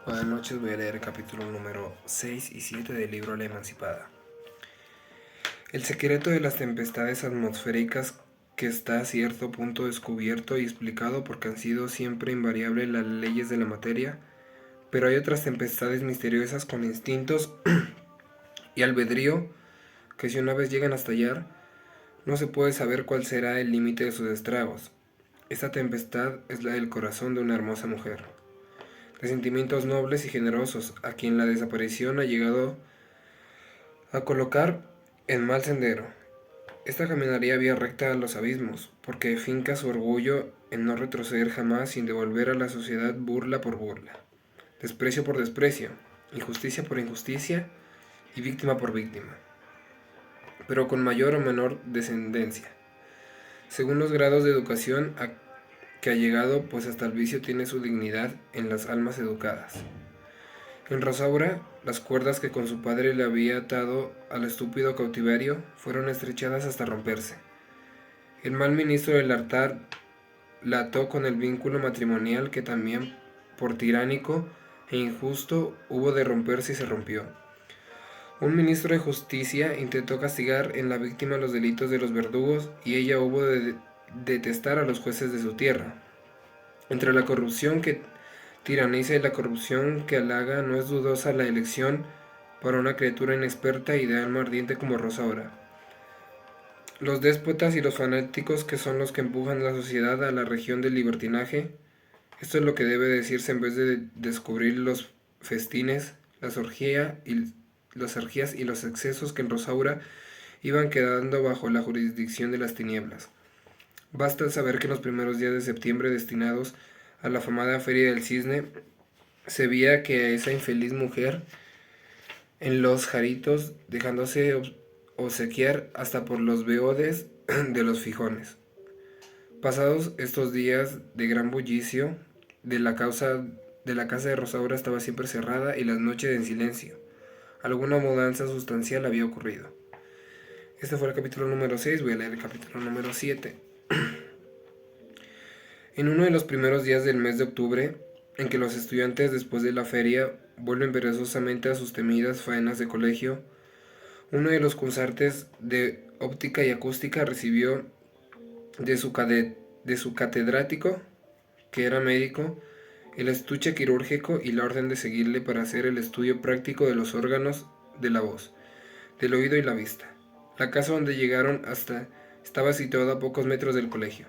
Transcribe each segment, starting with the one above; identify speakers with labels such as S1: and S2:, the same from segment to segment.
S1: Buenas noches, voy a leer el capítulo número 6 y 7 del libro La Emancipada. El secreto de las tempestades atmosféricas que está a cierto punto descubierto y explicado porque han sido siempre invariables las leyes de la materia, pero hay otras tempestades misteriosas con instintos y albedrío que si una vez llegan a estallar, no se puede saber cuál será el límite de sus estragos. Esta tempestad es la del corazón de una hermosa mujer, de sentimientos nobles y generosos, a quien la desaparición ha llegado a colocar en mal sendero. Esta caminaría vía recta a los abismos, porque finca su orgullo en no retroceder jamás sin devolver a la sociedad burla por burla, desprecio por desprecio, injusticia por injusticia y víctima por víctima, pero con mayor o menor descendencia, según los grados de educación a que ha llegado, pues hasta el vicio tiene su dignidad en las almas educadas. En Rosaura, las cuerdas que con su padre le había atado al estúpido cautiverio fueron estrechadas hasta romperse. El mal ministro del altar la ató con el vínculo matrimonial que también, por tiránico e injusto, hubo de romperse y se rompió. Un ministro de justicia intentó castigar en la víctima los delitos de los verdugos y ella hubo de detestar a los jueces de su tierra. Entre la corrupción que tiraniza y la corrupción que halaga, no es dudosa la elección para una criatura inexperta y de alma ardiente como Rosaura. Los déspotas y los fanáticos que son los que empujan a la sociedad a la región del libertinaje, esto es lo que debe decirse en vez de descubrir los festines, las orgías y los excesos que en Rosaura iban quedando bajo la jurisdicción de las tinieblas. Basta saber que en los primeros días de septiembre destinados a la afamada Feria del Cisne, se veía que a esa infeliz mujer en los jaritos, dejándose obsequiar hasta por los beodes de los fijones. Pasados estos días de gran bullicio, de la casa de Rosaura estaba siempre cerrada y las noches en silencio. Alguna mudanza sustancial había ocurrido. Este fue el capítulo número 6, voy a leer el capítulo número 7. En uno de los primeros días del mes de octubre, en que los estudiantes después de la feria vuelven perezosamente a sus temidas faenas de colegio, uno de los cursartes de óptica y acústica recibió de su catedrático, que era médico, el estuche quirúrgico y la orden de seguirle para hacer el estudio práctico de los órganos de la voz, del oído y la vista. La casa donde llegaron estaba situada a pocos metros del colegio.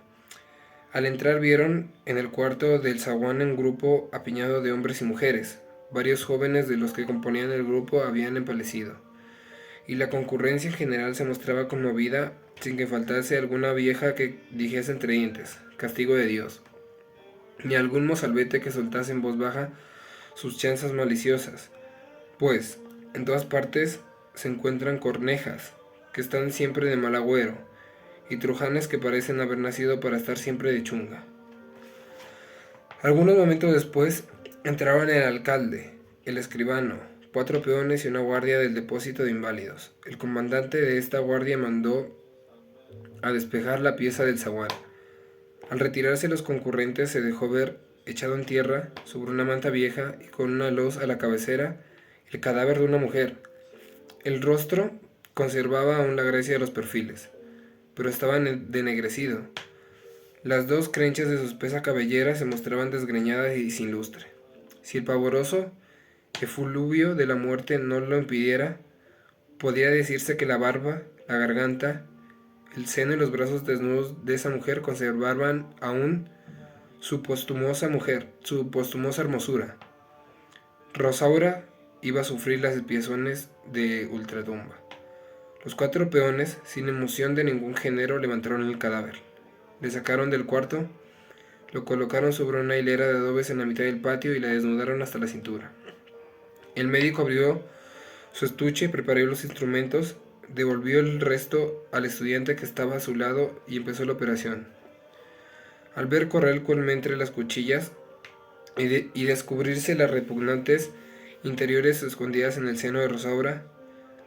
S1: Al entrar vieron en el cuarto del zaguán un grupo apiñado de hombres y mujeres. Varios jóvenes de los que componían el grupo habían empalidecido, y la concurrencia en general se mostraba conmovida, sin que faltase alguna vieja que dijese entre dientes, castigo de Dios, ni algún mozalbete que soltase en voz baja sus chanzas maliciosas, pues en todas partes se encuentran cornejas, que están siempre de mal agüero, y trujanes que parecen haber nacido para estar siempre de chunga. Algunos momentos después entraban el alcalde, el escribano, 4 peones y una guardia del depósito de inválidos. El comandante de esta guardia mandó a despejar la pieza del zaguán. Al retirarse los concurrentes se dejó ver, echado en tierra, sobre una manta vieja y con una loz a la cabecera, el cadáver de una mujer. El rostro conservaba aún la gracia de los perfiles, pero estaba denegrecido. Las 2 crenchas de su espesa cabellera se mostraban desgreñadas y sin lustre. Si el pavoroso efluvio de la muerte no lo impidiera, podría decirse que la barba, la garganta, el seno y los brazos desnudos de esa mujer conservaban aún su postumosa hermosura. Rosaura iba a sufrir las expiaciones de ultratumba. Los 4 peones, sin emoción de ningún género, levantaron el cadáver. Le sacaron del cuarto, lo colocaron sobre una hilera de adobes en la mitad del patio y la desnudaron hasta la cintura. El médico abrió su estuche, preparó los instrumentos, devolvió el resto al estudiante que estaba a su lado y empezó la operación. Al ver correr entre las cuchillas y descubrirse las repugnantes interiores escondidas en el seno de Rosaura,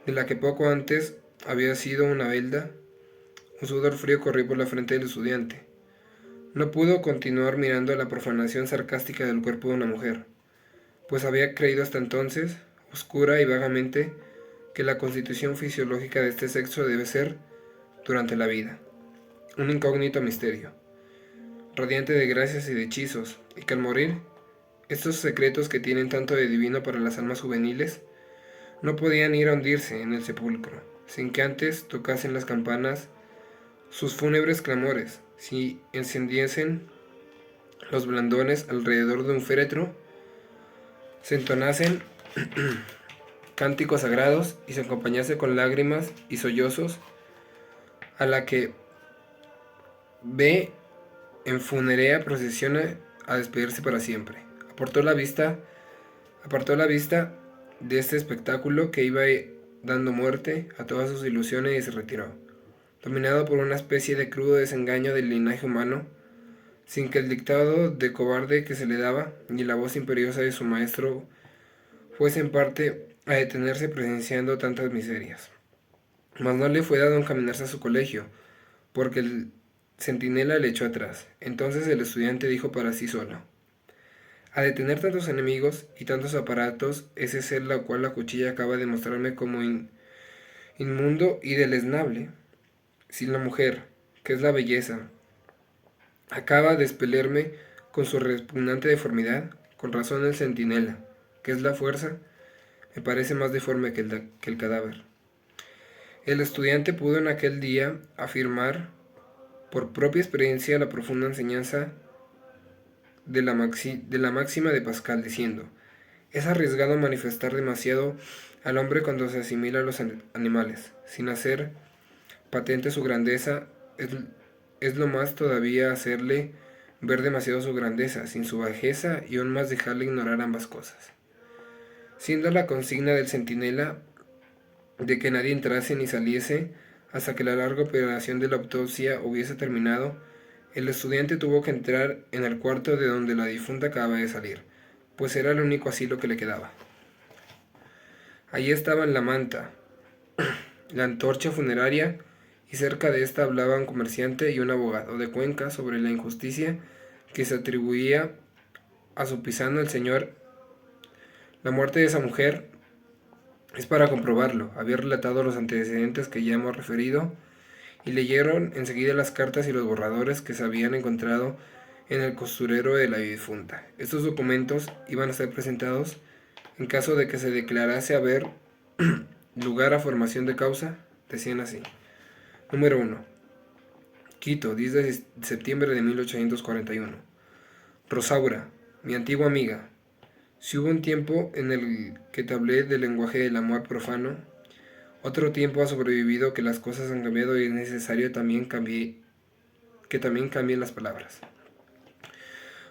S1: de la que poco antes había sido una velda, un sudor frío corrió por la frente del estudiante. No pudo continuar mirando la profanación sarcástica del cuerpo de una mujer. pues había creído hasta entonces, oscura y vagamente, que la constitución fisiológica de este sexo debe ser durante la vida, un incógnito misterio, radiante de gracias y de hechizos, y que al morir, estos secretos que tienen tanto de divino para las almas juveniles, no podían ir a hundirse en el sepulcro, sin que antes tocasen las campanas sus fúnebres clamores, si encendiesen los blandones alrededor de un féretro, se entonasen cánticos sagrados y se acompañase con lágrimas y sollozos a la que ve en funerea procesiona a despedirse para siempre. Apartó la vista de este espectáculo que iba dando muerte a todas sus ilusiones y se retiró, dominado por una especie de crudo desengaño del linaje humano, sin que el dictado de cobarde que se le daba, ni la voz imperiosa de su maestro, fuese en parte a detenerse presenciando tantas miserias. Mas no le fue dado encaminarse a su colegio, porque el centinela le echó atrás. Entonces el estudiante dijo para sí solo: a detener tantos enemigos y tantos aparatos, ese ser la cual la cuchilla acaba de mostrarme como inmundo y deleznable, si la mujer, que es la belleza, acaba de expelerme con su repugnante deformidad, con razón el centinela, que es la fuerza, me parece más deforme que el cadáver. El estudiante pudo en aquel día afirmar por propia experiencia la profunda enseñanza de la máxima de Pascal, diciendo: es arriesgado manifestar demasiado al hombre cuando se asimila a los animales, sin hacer patente su grandeza, es lo más todavía hacerle ver demasiado su grandeza, sin su bajeza, y aún más dejarle ignorar ambas cosas. Siendo la consigna del centinela de que nadie entrase ni saliese hasta que la larga operación de la autopsia hubiese terminado, el estudiante tuvo que entrar en el cuarto de donde la difunta acababa de salir, pues era el único asilo que le quedaba. Allí estaban la manta, la antorcha funeraria, y cerca de esta hablaba un comerciante y un abogado de Cuenca sobre la injusticia que se atribuía a su pisano el señor. La muerte de esa mujer es para comprobarlo. Había relatado los antecedentes que ya hemos referido, y leyeron enseguida las cartas y los borradores que se habían encontrado en el costurero de la difunta. Estos documentos iban a ser presentados en caso de que se declarase haber lugar a formación de causa. Decían así: número 1. Quito, 10 de septiembre de 1841. Rosaura, mi antigua amiga, si hubo un tiempo en el que te hablé del lenguaje del amor profano, otro tiempo ha sobrevivido que las cosas han cambiado y es necesario que también cambien las palabras.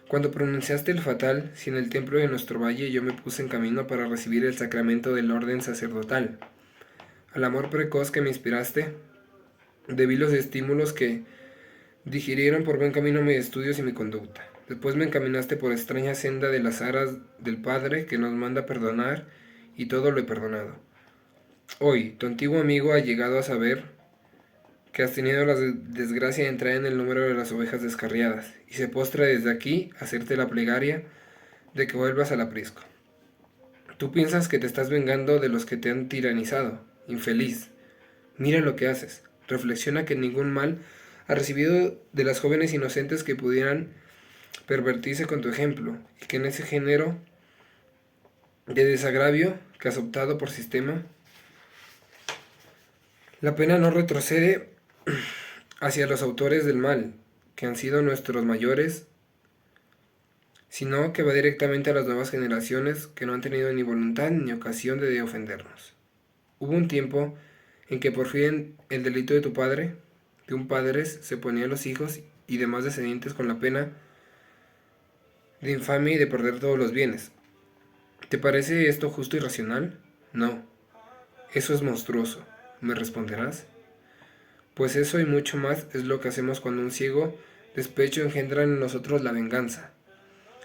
S1: Cuando pronunciaste el fatal, si en el templo de nuestro valle yo me puse en camino para recibir el sacramento del orden sacerdotal, al amor precoz que me inspiraste, debí los estímulos que digirieron por buen camino mis estudios y mi conducta. Después me encaminaste por extraña senda de las aras del Padre que nos manda perdonar, y todo lo he perdonado. Hoy, tu antiguo amigo ha llegado a saber que has tenido la desgracia de entrar en el número de las ovejas descarriadas, y se postra desde aquí a hacerte la plegaria de que vuelvas al aprisco. Tú piensas que te estás vengando de los que te han tiranizado. Infeliz. Mira lo que haces. Reflexiona que ningún mal ha recibido de las jóvenes inocentes que pudieran pervertirse con tu ejemplo, y que en ese género de desagravio que has optado por sistema, la pena no retrocede hacia los autores del mal, que han sido nuestros mayores, sino que va directamente a las nuevas generaciones que no han tenido ni voluntad ni ocasión de ofendernos. Hubo un tiempo en que por fin el delito de un padre, se ponía a los hijos y demás descendientes con la pena de infamia y de perder todos los bienes. ¿Te parece esto justo y racional? No, eso es monstruoso, me responderás. Pues eso y mucho más es lo que hacemos cuando un ciego despecho engendra en nosotros la venganza,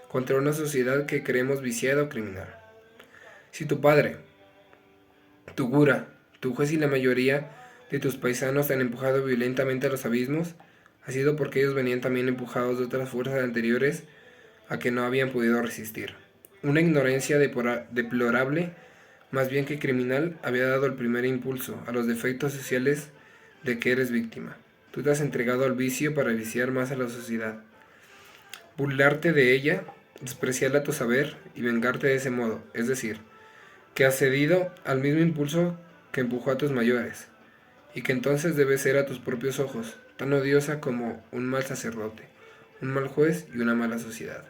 S1: contra una sociedad que creemos viciada o criminal. Si tu padre, tu cura, tu juez y la mayoría de tus paisanos te han empujado violentamente a los abismos, ha sido porque ellos venían también empujados de otras fuerzas anteriores a que no habían podido resistir. Una ignorancia deplorable, más bien que criminal, había dado el primer impulso a los defectos sociales de que eres víctima. Tú te has entregado al vicio para viciar más a la sociedad, burlarte de ella, despreciarla a tu saber y vengarte de ese modo, es decir, que has cedido al mismo impulso que empujó a tus mayores, y que entonces debes ser a tus propios ojos tan odiosa como un mal sacerdote, un mal juez y una mala sociedad.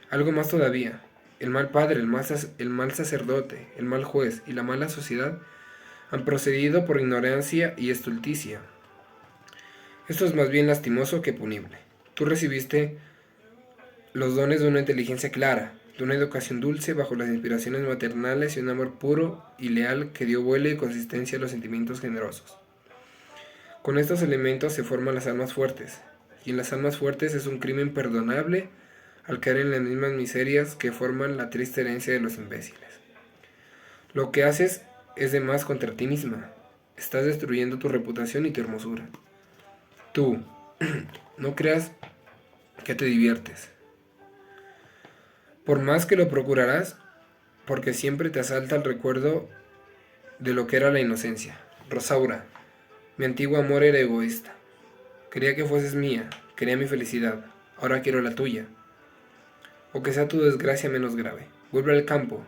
S1: Algo más todavía, el mal padre, el mal sacerdote, el mal juez y la mala sociedad han procedido por ignorancia y estulticia. Esto es más bien lastimoso que punible. Tú recibiste los dones de una inteligencia clara, de una educación dulce bajo las inspiraciones maternales y un amor puro y leal que dio vuelo y consistencia a los sentimientos generosos. Con estos elementos se forman las almas fuertes, y en las almas fuertes es un crimen perdonable al caer en las mismas miserias que forman la triste herencia de los imbéciles. Lo que haces es de más contra ti misma. Estás destruyendo tu reputación y tu hermosura. Tú, no creas que te diviertes. Por más que lo procurarás, porque siempre te asalta el recuerdo de lo que era la inocencia. Rosaura, mi antiguo amor era egoísta. Quería que fueses mía, quería mi felicidad, ahora quiero la tuya. O que sea tu desgracia menos grave. Vuelve al campo,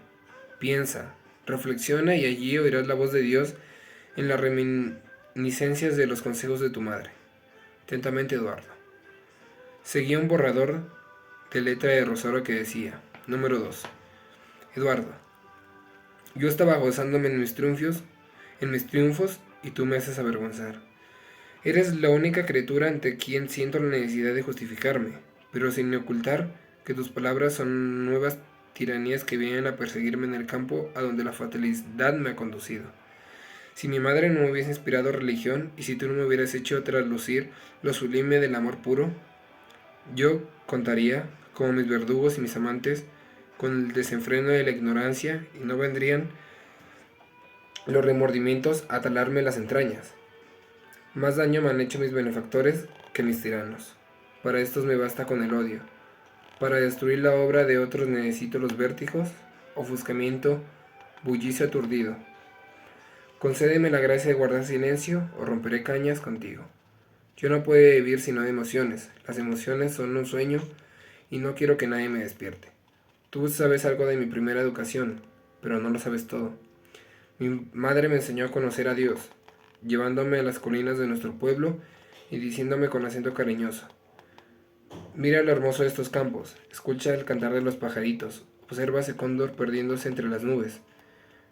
S1: piensa, reflexiona y allí oirás la voz de Dios en las reminiscencias de los consejos de tu madre. Atentamente, Eduardo. Seguía un borrador de letra de Rosario que decía, número 2. Eduardo, yo estaba gozándome en mis triunfos y tú me haces avergonzar. Eres la única criatura ante quien siento la necesidad de justificarme, pero sin ocultar que tus palabras son nuevas tiranías que vienen a perseguirme en el campo a donde la fatalidad me ha conducido. Si mi madre no me hubiese inspirado religión y si tú no me hubieras hecho traslucir lo sublime del amor puro, yo contaría, como mis verdugos y mis amantes, con el desenfreno de la ignorancia y no vendrían los remordimientos a talarme las entrañas. Más daño me han hecho mis benefactores que mis tiranos. Para estos me basta con el odio. Para destruir la obra de otros necesito los vértigos, ofuscamiento, bullicio aturdido. Concédeme la gracia de guardar silencio o romperé cañas contigo. Yo no puedo vivir sino de emociones. Las emociones son un sueño y no quiero que nadie me despierte. Tú sabes algo de mi primera educación, pero no lo sabes todo. Mi madre me enseñó a conocer a Dios, llevándome a las colinas de nuestro pueblo y diciéndome con acento cariñoso: mira lo hermoso de estos campos, escucha el cantar de los pajaritos, observa ese cóndor perdiéndose entre las nubes.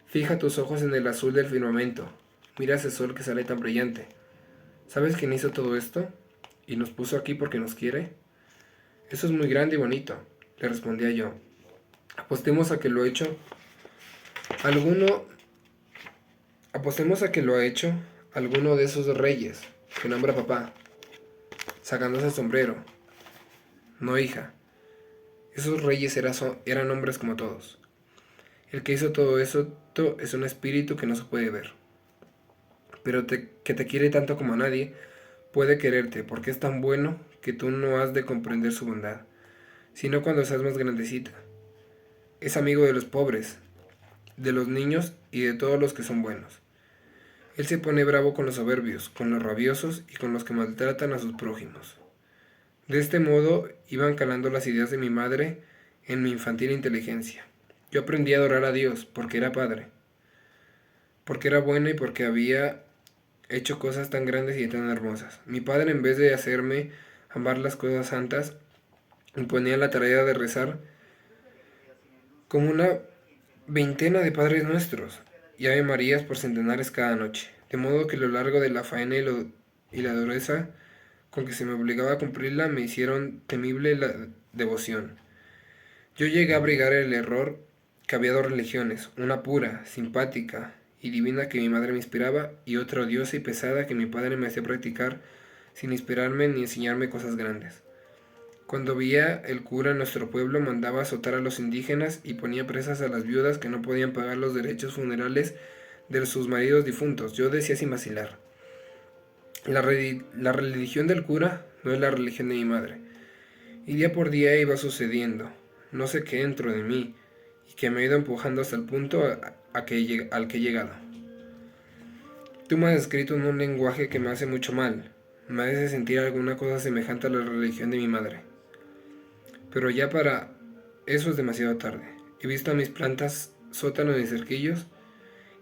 S1: Fija tus ojos en el azul del firmamento, mira ese sol que sale tan brillante. ¿Sabes quién hizo todo esto? ¿Y nos puso aquí porque nos quiere? Eso es muy grande y bonito, le respondía yo. Apostemos a que lo ha hecho alguno de esos reyes que nombra papá, sacándose el sombrero. No, hija, esos reyes eran hombres como todos. El que hizo todo eso es un espíritu que no se puede ver, pero que te quiere tanto como a nadie puede quererte, porque es tan bueno que tú no has de comprender su bondad, sino cuando seas más grandecita. Es amigo de los pobres, de los niños y de todos los que son buenos. Él se pone bravo con los soberbios, con los rabiosos y con los que maltratan a sus prójimos. De este modo iban calando las ideas de mi madre en mi infantil inteligencia. Yo aprendí a adorar a Dios porque era padre, porque era bueno y porque había hecho cosas tan grandes y tan hermosas. Mi padre, en vez de hacerme amar las cosas santas, me ponía la tarea de rezar como una veintena de Padres Nuestros y Ave Marías por centenares cada noche, de modo que a lo largo de la faena y la dureza con que se me obligaba a cumplirla me hicieron temible la devoción. Yo llegué a abrigar el error que había dos religiones, una pura, simpática y divina que mi madre me inspiraba y otra odiosa y pesada que mi padre me hacía practicar sin inspirarme ni enseñarme cosas grandes. Cuando veía el cura en nuestro pueblo mandaba azotar a los indígenas y ponía presas a las viudas que no podían pagar los derechos funerales de sus maridos difuntos. Yo decía sin vacilar: la religión del cura no es la religión de mi madre. Y día por día iba sucediendo. No sé qué dentro de mí que me ha ido empujando hasta el punto al que he llegado. Tú me has escrito en un lenguaje que me hace mucho mal, me hace sentir alguna cosa semejante a la religión de mi madre. Pero ya para eso es demasiado tarde. He visto a mis plantas, sótanos y cerquillos,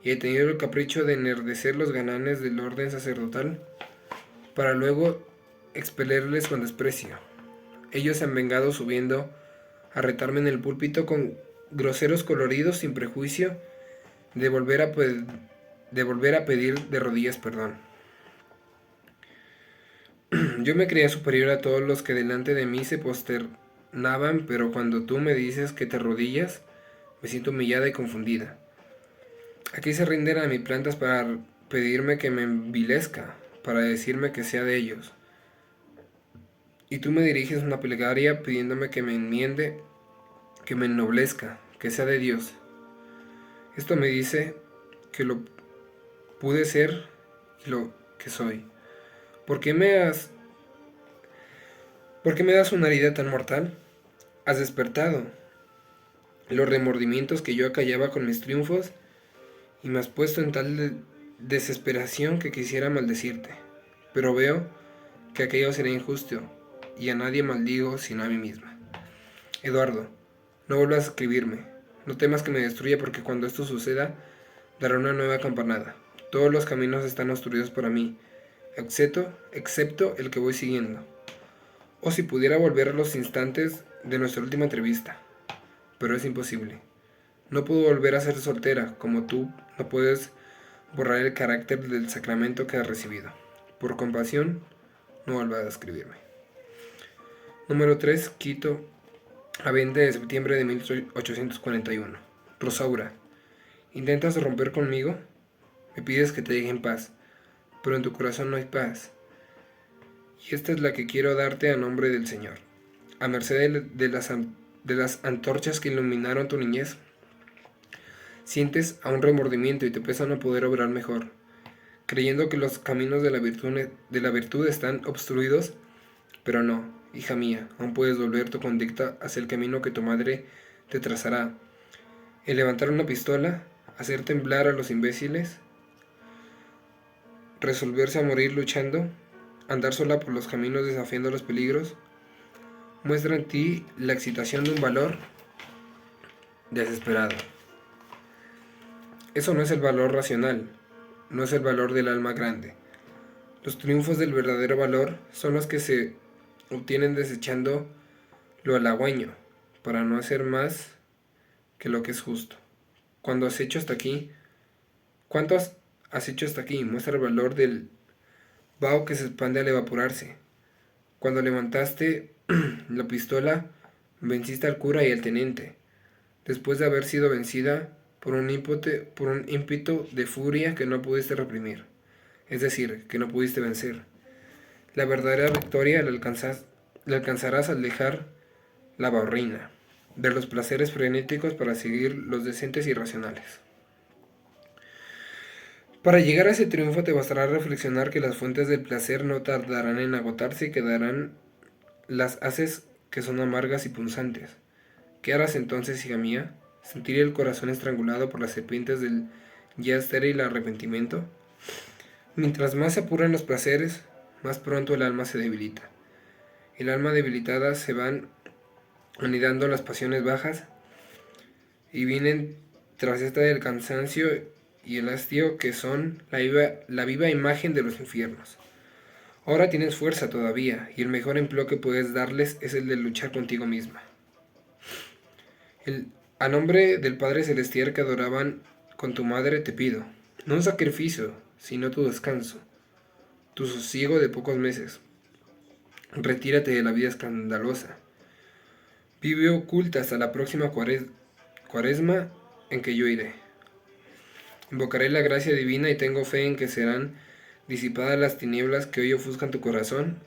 S1: y he tenido el capricho de enardecer los galanes del orden sacerdotal, para luego expelerles con desprecio. Ellos se han vengado subiendo a retarme en el púlpito con groseros coloridos sin prejuicio de volver a pedir de rodillas perdón. Yo me creía superior a todos los que delante de mí se posternaban, pero cuando tú me dices que te arrodillas, me siento humillada y confundida. Aquí se rinden a mis plantas para pedirme que me envilezca, para decirme que sea de ellos. Y tú me diriges una plegaria pidiéndome que me enmiende, que me ennoblezca, que sea de Dios. Esto me dice que lo pude ser y lo que soy. ¿Por qué me das una herida tan mortal? Has despertado los remordimientos que yo acallaba con mis triunfos y me has puesto en tal desesperación que quisiera maldecirte. Pero veo que aquello será injusto y a nadie maldigo sino a mí misma. Eduardo, no vuelvas a escribirme. No temas que me destruya porque cuando esto suceda dará una nueva campanada. Todos los caminos están obstruidos para mí, excepto el que voy siguiendo. O si pudiera volver a los instantes de nuestra última entrevista. Pero es imposible. No puedo volver a ser soltera, como tú no puedes borrar el carácter del sacramento que has recibido. Por compasión, no vuelvas a escribirme. Número 3, Quito, a 20 de septiembre de 1841. Rosaura, ¿intentas romper conmigo? Me pides que te deje en paz, pero en tu corazón no hay paz. Y esta es la que quiero darte a nombre del Señor. A merced de las antorchas que iluminaron tu niñez, sientes aún remordimiento y te pesa no poder obrar mejor, creyendo que los caminos de la virtud están obstruidos, pero no, hija mía, aún puedes volver tu conducta hacia el camino que tu madre te trazará. El levantar una pistola, hacer temblar a los imbéciles, resolverse a morir luchando, andar sola por los caminos desafiando los peligros, muestra en ti la excitación de un valor desesperado. Eso no es el valor racional, no es el valor del alma grande. Los triunfos del verdadero valor son los que se obtienen desechando lo halagüeño, para no hacer más que lo que es justo. ¿Cuánto has hecho hasta aquí? Muestra el valor del vaho que se expande al evaporarse. Cuando levantaste la pistola, venciste al cura y al teniente, después de haber sido vencida por un ímpetu de furia que no pudiste reprimir, es decir, que no pudiste vencer. La verdadera victoria la alcanzarás al dejar la barrina, ver los placeres frenéticos para seguir los decentes y racionales. Para llegar a ese triunfo te bastará reflexionar que las fuentes del placer no tardarán en agotarse y quedarán las haces que son amargas y punzantes. ¿Qué harás entonces, hija mía? ¿Sentir el corazón estrangulado por las serpientes del ya estéril arrepentimiento? Mientras más se apuran los placeres, más pronto el alma se debilita. El alma debilitada se van anidando las pasiones bajas y vienen tras esta del cansancio y el hastío que son la viva imagen de los infiernos. Ahora tienes fuerza todavía y el mejor empleo que puedes darles es el de luchar contigo misma. A nombre del Padre Celestial que adoraban con tu madre te pido, no un sacrificio, sino tu descanso, tu sosiego de pocos meses. Retírate de la vida escandalosa. Vive oculta hasta la próxima cuaresma en que yo iré. Invocaré la gracia divina y tengo fe en que serán disipadas las tinieblas que hoy ofuscan tu corazón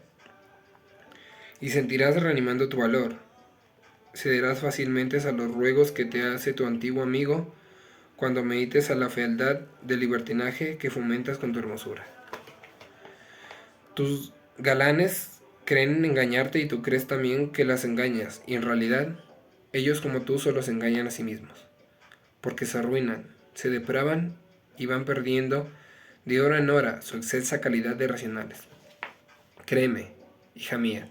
S1: y sentirás reanimando tu valor. Cederás fácilmente a los ruegos que te hace tu antiguo amigo cuando medites a la fealdad del libertinaje que fomentas con tu hermosura. Tus galanes creen engañarte y tú crees también que las engañas, y en realidad ellos como tú solo se engañan a sí mismos. porque se arruinan, se depravan y van perdiendo de hora en hora su excelsa calidad de racionales. Créeme, hija mía,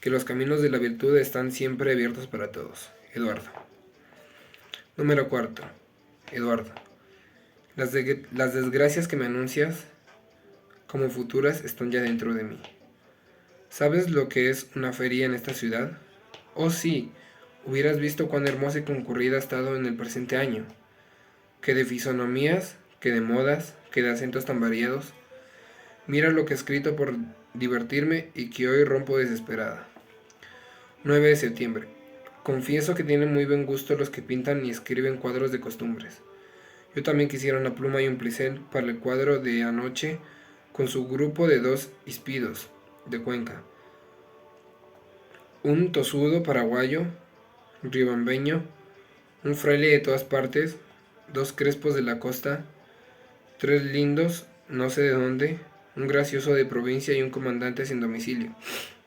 S1: que los caminos de la virtud están siempre abiertos para todos. Eduardo. Número cuarto. Eduardo. Las desgracias que me anuncias como futuras están ya dentro de mí. ¿Sabes lo que es una feria en esta ciudad? Oh sí, hubieras visto cuán hermosa y concurrida ha estado en el presente año. Que de fisonomías, que de modas, que de acentos tan variados. Mira lo que he escrito por divertirme y que hoy rompo desesperada. 9 de septiembre. Confieso que tienen muy buen gusto los que pintan y escriben cuadros de costumbres. Yo también quisiera una pluma y un pincel para el cuadro de anoche con su grupo de 2 híspidos de Cuenca. Un tosudo paraguayo, ribambeño, un fraile de todas partes, 2 crespos de la costa, 3 lindos, no sé de dónde, un gracioso de provincia y un comandante sin domicilio,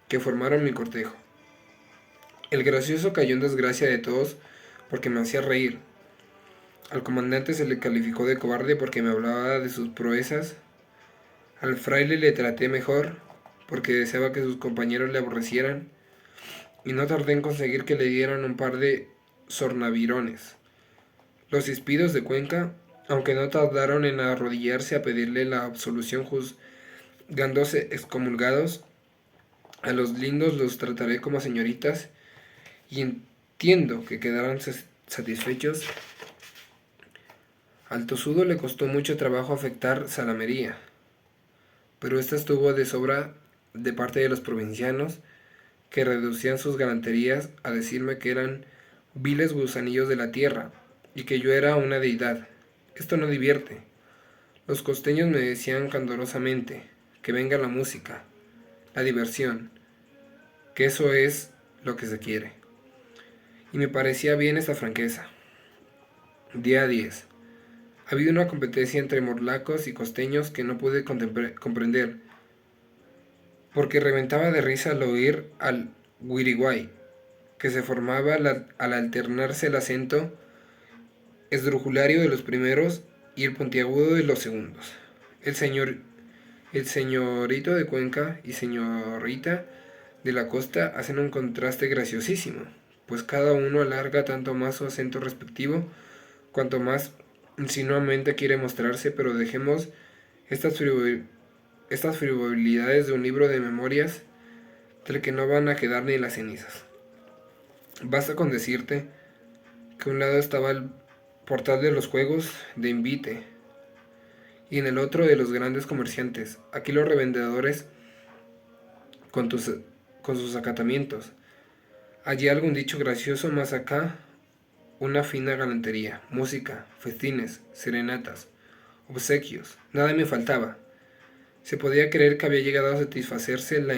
S1: que formaron mi cortejo. El gracioso cayó en desgracia de todos porque me hacía reír. Al comandante se le calificó de cobarde porque me hablaba de sus proezas. Al fraile le traté mejor porque deseaba que sus compañeros le aborrecieran. Y no tardé en conseguir que le dieran un par de sornavirones. Los hispidos de Cuenca, aunque no tardaron en arrodillarse a pedirle la absolución juzgándose excomulgados, a los lindos los trataré como señoritas y entiendo que quedarán satisfechos. Al tosudo le costó mucho trabajo afectar salamería, pero esta estuvo de sobra de parte de los provincianos, que reducían sus galanterías a decirme que eran viles gusanillos de la tierra y que yo era una deidad. Esto no divierte. Los costeños me decían candorosamente que venga la música, la diversión, que eso es lo que se quiere. Y me parecía bien esta franqueza. Día 10. Ha habido una competencia entre morlacos y costeños que no pude comprender, porque reventaba de risa al oír al guiriguay, que se formaba al alternarse el acento esdrujulario de los primeros y el puntiagudo de los segundos. El señorito de Cuenca y señorita de la costa hacen un contraste graciosísimo, pues cada uno alarga tanto más su acento respectivo, cuanto más insinuamente quiere mostrarse, pero dejemos estas frivolidades de un libro de memorias del que no van a quedar ni las cenizas. Basta con decirte que a un lado estaba el portal de los juegos de Invite y en el otro de los grandes comerciantes. Aquí los revendedores con sus acatamientos. Allí algún dicho gracioso, más acá una fina galantería, música, festines, serenatas, obsequios. Nada me faltaba. Se podía creer que había llegado a satisfacerse la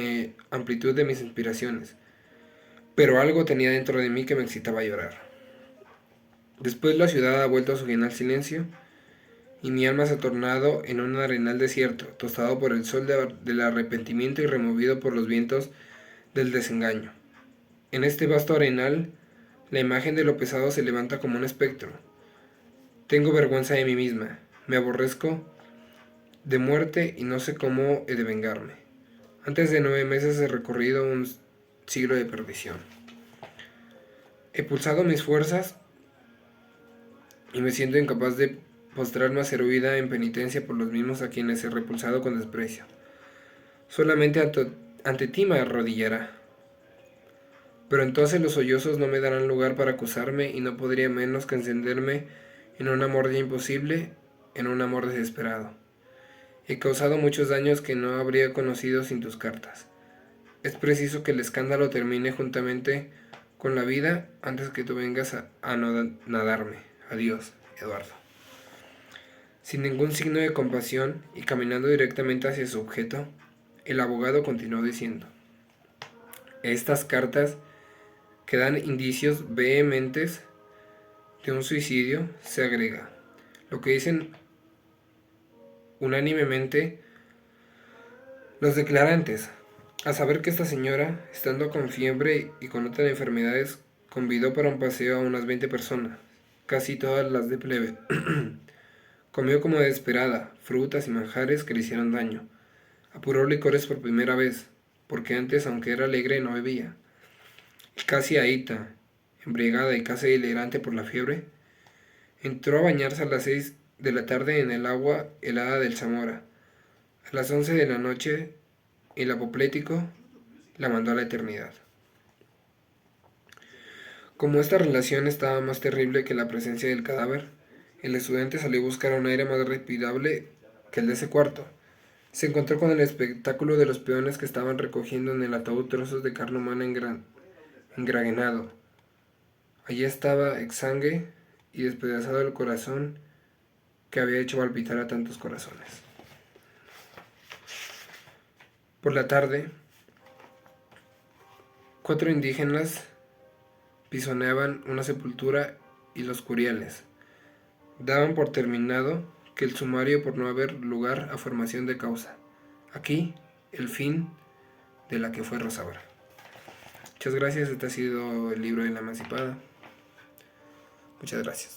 S1: amplitud de mis inspiraciones, pero algo tenía dentro de mí que me excitaba a llorar. Después la ciudad ha vuelto a su final silencio, y mi alma se ha tornado en un arenal desierto, tostado por el sol del arrepentimiento y removido por los vientos del desengaño. En este vasto arenal, la imagen de lo pesado se levanta como un espectro. Tengo vergüenza de mí misma, me aborrezco de muerte y no sé cómo he de vengarme. Antes de 9 meses he recorrido un siglo de perdición. He pulsado mis fuerzas y me siento incapaz de postrarme a ser huida en penitencia por los mismos a quienes he repulsado con desprecio. Solamente ante ti me arrodillará. Pero entonces los sollozos no me darán lugar para acusarme y no podría menos que encenderme en un amor ya imposible, en un amor desesperado. He causado muchos daños que no habría conocido sin tus cartas. Es preciso que el escándalo termine juntamente con la vida antes que tú vengas a nadarme. Adiós, Eduardo. Sin ningún signo de compasión y caminando directamente hacia su objeto, el abogado continuó diciendo: estas cartas, que dan indicios vehementes de un suicidio, se agrega lo que dicen unánimemente los declarantes, a saber que esta señora, estando con fiebre y con otras enfermedades, convidó para un paseo a unas 20 personas, casi todas las de plebe. Comió como desesperada, frutas y manjares que le hicieron daño. Apuró licores por primera vez, porque antes, aunque era alegre, no bebía. Y casi ahita, embriagada y casi delirante por la fiebre, entró a bañarse a las 6 de la tarde en el agua helada del Zamora. A las 11 de la noche, el apoplético la mandó a la eternidad. Como esta relación estaba más terrible que la presencia del cadáver, el estudiante salió a buscar un aire más respirable que el de ese cuarto. Se encontró con el espectáculo de los peones que estaban recogiendo en el ataúd trozos de carne humana engragenado. Allí estaba exsangue y despedazado el corazón que había hecho palpitar a tantos corazones. Por la tarde, 4 indígenas pisoneaban una sepultura y los curiales daban por terminado que el sumario por no haber lugar a formación de causa. Aquí, el fin de la que fue Rosaura. Muchas gracias, este ha sido el libro de la Emancipada. Muchas gracias.